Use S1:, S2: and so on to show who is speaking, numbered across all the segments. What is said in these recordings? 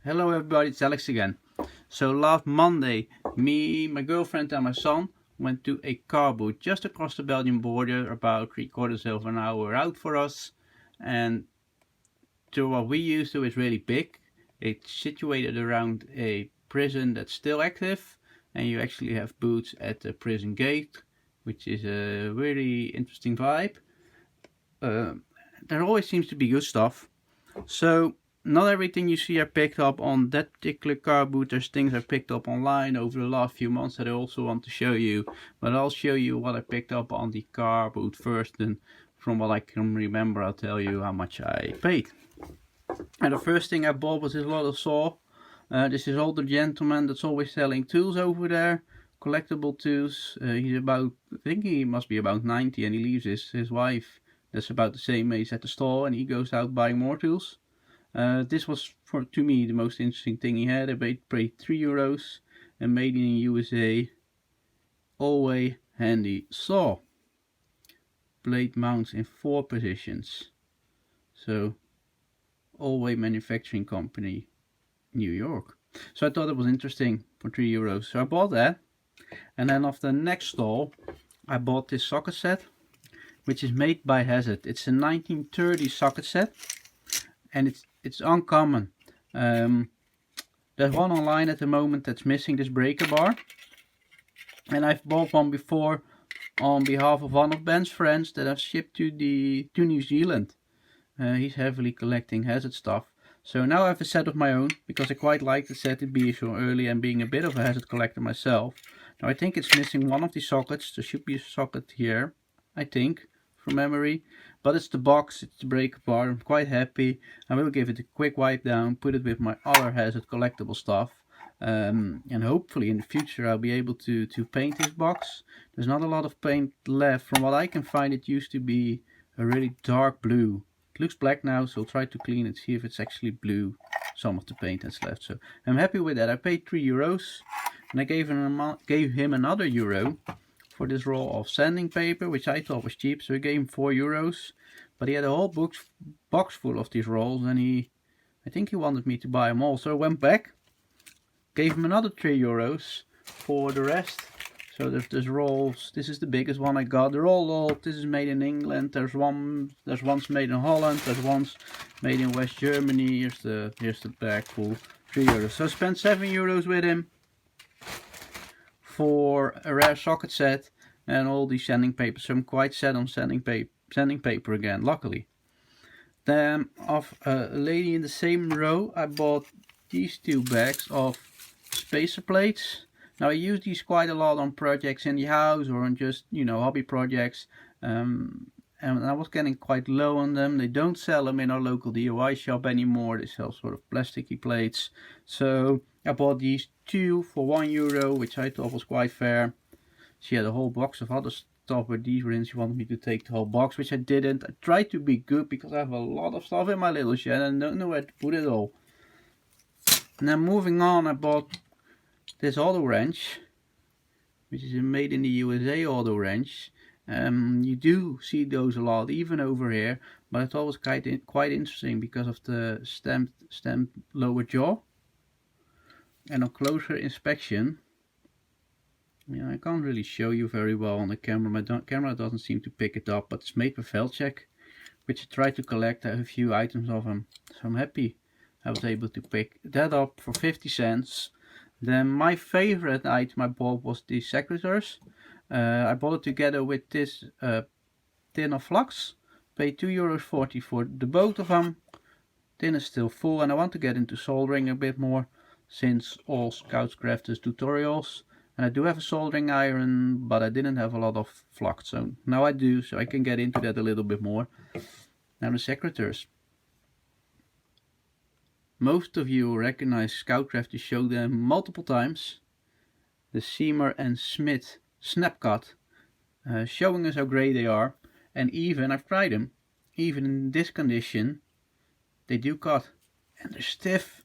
S1: Hello everybody, it's Alex again. So last Monday, me, my girlfriend and my son went to a carboot just across the Belgian border, about 3/4 of an hour out for us. And so what we used to is really big. It's situated around a prison that's still active, and you actually have booths at the prison gate, which is a really interesting vibe. There always seems to be good stuff. So not everything you see I picked up on that particular car boot. There's things I picked up online over the last few months that I also want to show you. But I'll show you what I picked up on the car boot first, and from what I can remember I'll tell you how much I paid. And the first thing I bought was this little saw. This is older gentleman that's always selling tools over there, collectible tools. He's about, I think he must be about 90, and he leaves his wife that's about the same age at the store, and he goes out buying more tools. This was, to me, the most interesting thing he had. I paid €3 and made in the USA. Always handy saw. Blade mounts in 4 positions. So, Always Manufacturing Company, New York. So I thought it was interesting for €3. So I bought that. And then off the next stall, I bought this socket set, which is made by Hazard. It's a 1930 socket set, and it's uncommon. There's one online at the moment that's missing this breaker bar, and I've bought one before on behalf of one of Ben's friends that I've shipped to New Zealand. He's heavily collecting Hazard stuff. So now I have a set of my own, because I quite like the set, it being so early and being a bit of a Hazard collector myself. Now I think it's missing one of the sockets. There should be a socket here, I think, from memory. But it's the box, it's the breaker bar. I'm quite happy. I will give it a quick wipe down, put it with my other Hazard collectible stuff. And hopefully in the future I'll be able to paint this box. There's not a lot of paint left. From what I can find, it used to be a really dark blue. It looks black now, so I'll try to clean it, see if it's actually blue, some of the paint that's left. So I'm happy with that. I paid €3, and I gave him another euro for this roll of sanding paper, which I thought was cheap. So I gave him €4, but he had a whole box full of these rolls, and I think he wanted me to buy them all. So I went back, gave him another €3 for the rest. So there's rolls. This is the biggest one I got. They're all old. This is made in England. There's ones made in Holland. There's ones made in West Germany. Here's the bag full. €3. So I spent €7 with him for a rare socket set and all these sanding papers. So I'm quite set on sanding paper again, luckily. Then off a lady in the same row, I bought these 2 bags of spacer plates. Now I use these quite a lot on projects in the house or on just, hobby projects. And I was getting quite low on them. They don't sell them in our local DIY shop anymore. They sell sort of plasticky plates. So I bought these 2 for €1, which I thought was quite fair. She had a whole box of other stuff with these were in. She wanted me to take the whole box, which I didn't. I tried to be good because I have a lot of stuff in my little shed and I don't know where to put it all. And then moving on, I bought this auto wrench, which is a made in the USA auto wrench. You do see those a lot, even over here, but I thought it was quite interesting because of the stamped lower jaw. And on closer inspection, I can't really show you very well on the camera. My camera doesn't seem to pick it up, but it's made with Velcheck, which I tried to collect. I have a few items of them, so I'm happy I was able to pick that up for 50 cents. Then my favorite item I bought was the secateurs. I bought it together with this tin of flux. Paid €2.40 for the both of them. Tin is still full, and I want to get into soldering a bit more, since all Scoutscraft does tutorials. And I do have a soldering iron, but I didn't have a lot of flux, so now I do, so I can get into that a little bit more. Now the secateurs. Most of you recognize Scoutcraft to show them multiple times. The Seymour and Smith snap cut, showing us how great they are. And even, I've tried them, even in this condition, they do cut. And they're stiff.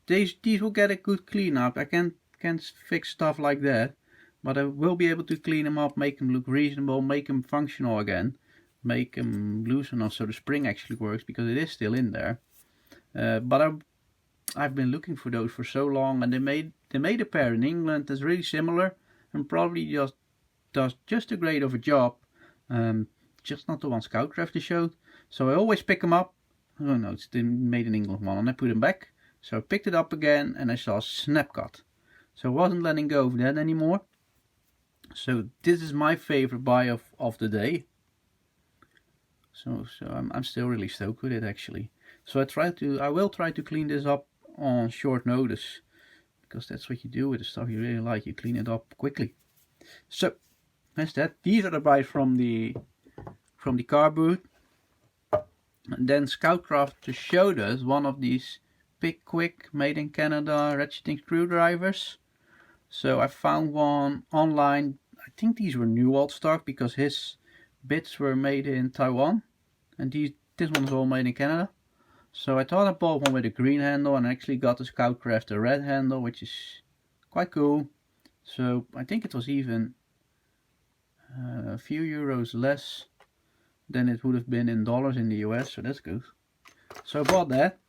S1: These will get a good cleanup. I can't fix stuff like that, but I will be able to clean them up, make them look reasonable, make them functional again, make them loose enough so the spring actually works, because it is still in there. but I've been looking for those for so long, and they made a pair in England that's really similar and probably just does just a great of a job. Just not the one Scoutcraft showed. So I always pick them up. Oh no, it's the made in England one, and I put them back. So I picked it up again and I saw Snapcut. So I wasn't letting go of that anymore. So this is my favorite buy of the day. So I'm still really stoked with it actually. So I will try to clean this up on short notice, because that's what you do with the stuff you really like. You clean it up quickly. So that's that. These are the buys from the car boot. And then Scoutcraft just showed us one of these Pick Quick made in Canada ratcheting screwdrivers. So I found one online. I think these were new old stock, because his bits were made in Taiwan, and this one's all made in Canada. So I thought I bought one with a green handle, and I actually got the Scoutcraft a red handle, which is quite cool. So I think it was even a few euros less than it would have been in dollars in the US, so that's good. So I bought that,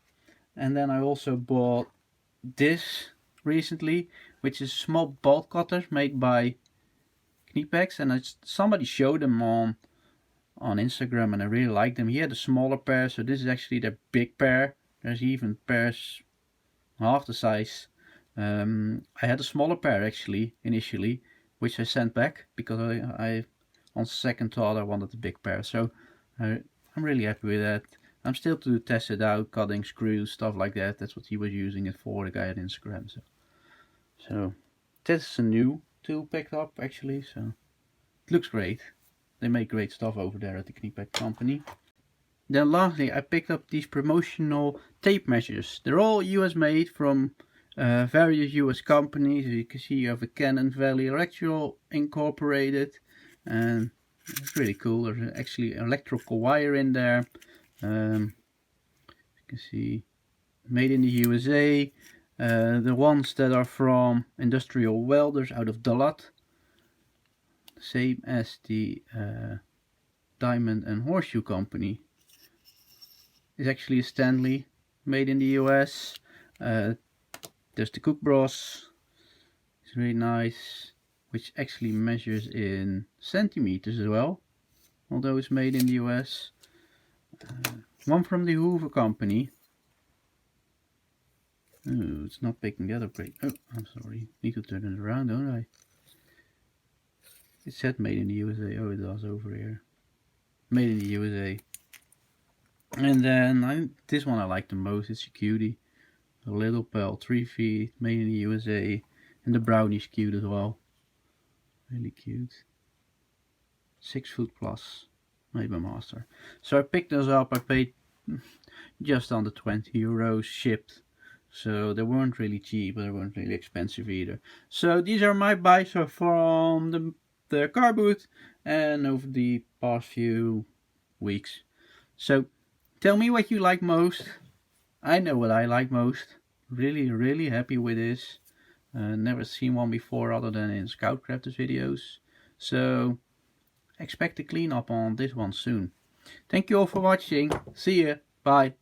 S1: and then I also bought this recently, which is a small bolt cutter made by Kniepex, and somebody showed them on Instagram, and I really liked them. He had a smaller pair, so this is actually their big pair. There's even pairs half the size. I had a smaller pair actually initially, which I sent back because I on second thought I wanted the big pair. So I'm really happy with that. I'm still to test it out, cutting screws, stuff like that. That's what he was using it for, the guy at Instagram. So this is a new tool picked up actually, so it looks great. They make great stuff over there at the Kniepex company. Then lastly, I picked up these promotional tape measures. They're all US made from various US companies. As you can see, you have a Cannon Valley Electrical Incorporated, and it's really cool. There's actually electrical wire in there. You can see, made in the USA. The ones that are from Industrial Welders out of Dalat, same as the Diamond and Horseshoe Company. It's actually a Stanley, made in the US. There's the Cook Bros. It's really nice, which actually measures in centimeters as well, although it's made in the US. One from the Hoover Company. Oh, it's not picking the other break. Oh, I'm sorry. Need to turn it around, don't I? It said made in the USA. Oh, it does over here. Made in the USA. And then this one I like the most. It's a cutie. A little pal, 3 feet, made in the USA. And the brownie's cute as well. Really cute. 6 foot plus. Made by Master. So I picked those up. I paid just under 20 euros shipped. So they weren't really cheap, but they weren't really expensive either. So these are my buys from the car boot and over the past few weeks. So tell me what you like most. I know what I like most. Really happy with this. Never seen one before other than in Scoutcrafters videos. So expect a cleanup on this one soon. Thank you all for watching. See ya. Bye.